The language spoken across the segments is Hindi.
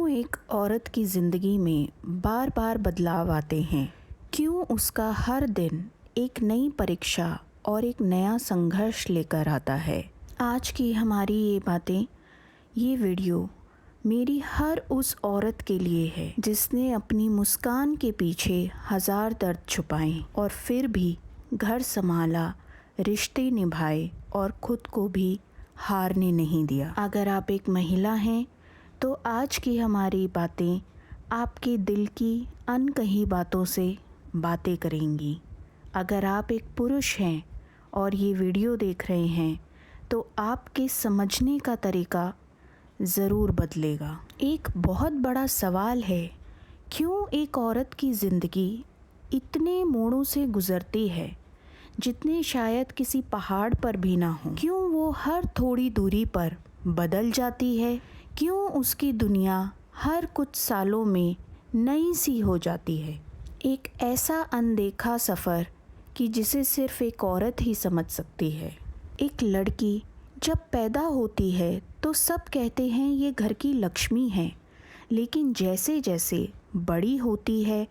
क्यों एक औरत की ज़िंदगी में बार बार बदलाव आते हैं? क्यों उसका हर दिन एक नई परीक्षा और एक नया संघर्ष लेकर आता है? आज की हमारी ये बातें, ये वीडियो मेरी हर उस औरत के लिए है जिसने अपनी मुस्कान के पीछे हज़ार दर्द छुपाए और फिर भी घर संभाला, रिश्ते निभाए और खुद को भी हारने नहीं दिया। अगर आप एक महिला हैं तो आज की हमारी बातें आपके दिल की अनकही बातों से बातें करेंगी। अगर आप एक पुरुष हैं और ये वीडियो देख रहे हैं तो आपके समझने का तरीका ज़रूर बदलेगा। एक बहुत बड़ा सवाल है, क्यों एक औरत की ज़िंदगी इतने मोड़ों से गुज़रती है जितने शायद किसी पहाड़ पर भी ना हो? क्यों वो हर थोड़ी दूरी पर बदल जाती है? क्यों उसकी दुनिया हर कुछ सालों में नई सी हो जाती है? एक ऐसा अनदेखा सफ़र कि जिसे सिर्फ एक औरत ही समझ सकती है। एक लड़की जब पैदा होती है तो सब कहते हैं ये घर की लक्ष्मी है, लेकिन जैसे जैसे बड़ी होती है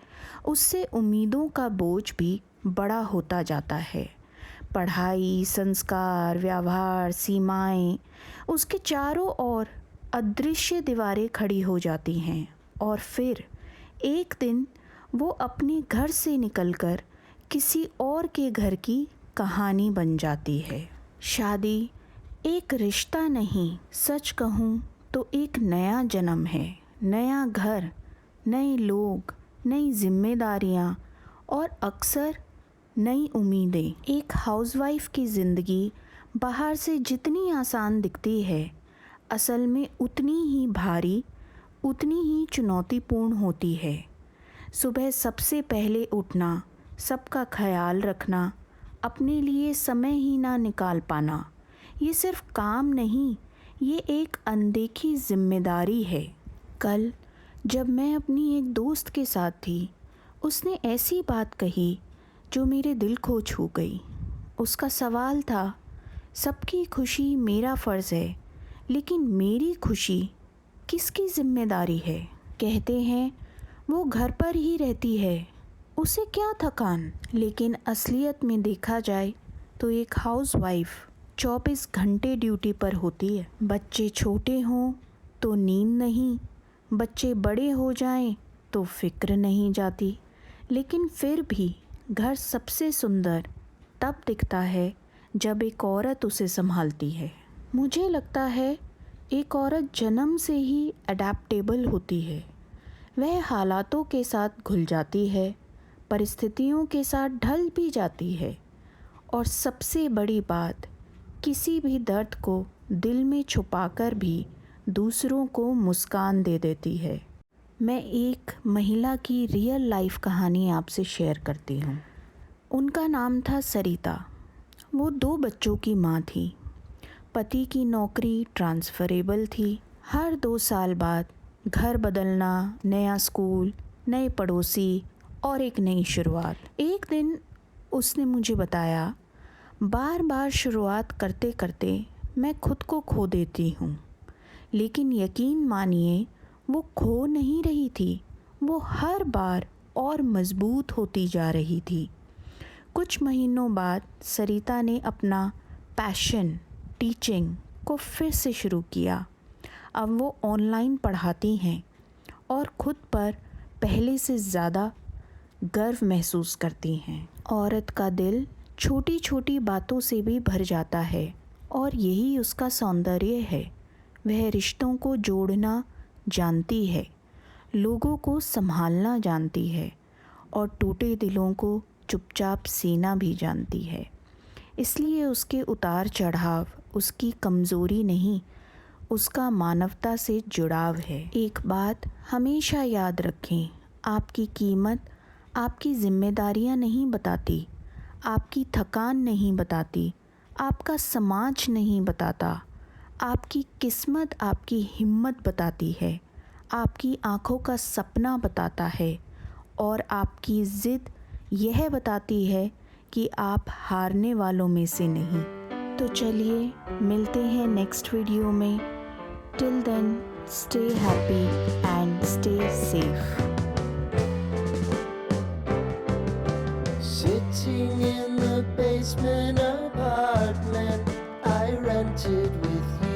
उससे उम्मीदों का बोझ भी बड़ा होता जाता है। पढ़ाई, संस्कार, व्यवहार, सीमाएं, उसके चारों ओर अदृश्य दीवारें खड़ी हो जाती हैं और फिर एक दिन वो अपने घर से निकलकर किसी और के घर की कहानी बन जाती है। शादी एक रिश्ता नहीं, सच कहूँ तो एक नया जन्म है। नया घर, नए लोग, नई जिम्मेदारियाँ और अक्सर नई उम्मीदें। एक हाउसवाइफ की ज़िंदगी बाहर से जितनी आसान दिखती है, असल में उतनी ही भारी, उतनी ही चुनौतीपूर्ण होती है। सुबह सबसे पहले उठना, सबका ख्याल रखना, अपने लिए समय ही ना निकाल पाना, ये सिर्फ काम नहीं, ये एक अनदेखी जिम्मेदारी है। कल जब मैं अपनी एक दोस्त के साथ थी, उसने ऐसी बात कही जो मेरे दिल को छू गई। उसका सवाल था, सबकी खुशी मेरा फ़र्ज़ है, लेकिन मेरी खुशी किसकी जिम्मेदारी है? कहते हैं वो घर पर ही रहती है, उसे क्या थकान। लेकिन असलियत में देखा जाए तो एक हाउसवाइफ 24 घंटे ड्यूटी पर होती है। बच्चे छोटे हों तो नींद नहीं, बच्चे बड़े हो जाएं तो फिक्र नहीं जाती, लेकिन फिर भी घर सबसे सुंदर तब दिखता है जब एक औरत उसे संभालती है। मुझे लगता है एक औरत जन्म से ही अडेप्टेबल होती है। वह हालातों के साथ घुल जाती है, परिस्थितियों के साथ ढल भी जाती है और सबसे बड़ी बात, किसी भी दर्द को दिल में छुपाकर भी दूसरों को मुस्कान दे देती है। मैं एक महिला की रियल लाइफ कहानी आपसे शेयर करती हूँ। उनका नाम था सरिता। वो 2 बच्चों की माँ थी। पति की नौकरी ट्रांसफरेबल थी। हर 2 साल बाद घर बदलना, नया स्कूल, नए पड़ोसी और एक नई शुरुआत। एक दिन उसने मुझे बताया, बार बार शुरुआत करते करते मैं खुद को खो देती हूँ। लेकिन यकीन मानिए, वो खो नहीं रही थी, वो हर बार और मज़बूत होती जा रही थी। कुछ महीनों बाद सरिता ने अपना पैशन, टीचिंग को फिर से शुरू किया। अब वो ऑनलाइन पढ़ाती हैं और खुद पर पहले से ज़्यादा गर्व महसूस करती हैं। औरत का दिल छोटी छोटी बातों से भी भर जाता है और यही उसका सौंदर्य है। वह रिश्तों को जोड़ना जानती है, लोगों को संभालना जानती है और टूटे दिलों को चुपचाप सीना भी जानती है। इसलिए उसके उतार चढ़ाव उसकी कमज़ोरी नहीं, उसका मानवता से जुड़ाव है। एक बात हमेशा याद रखें, आपकी कीमत आपकी जिम्मेदारियां नहीं बताती, आपकी थकान नहीं बताती, आपका समाज नहीं बताता, आपकी किस्मत आपकी हिम्मत बताती है, आपकी आँखों का सपना बताता है और आपकी ज़िद यह बताती है कि आप हारने वालों में से नहीं। तो चलिए मिलते हैं नेक्स्ट वीडियो में। Till then stay happy and safe. Sitting in the basement apartment I rented with you.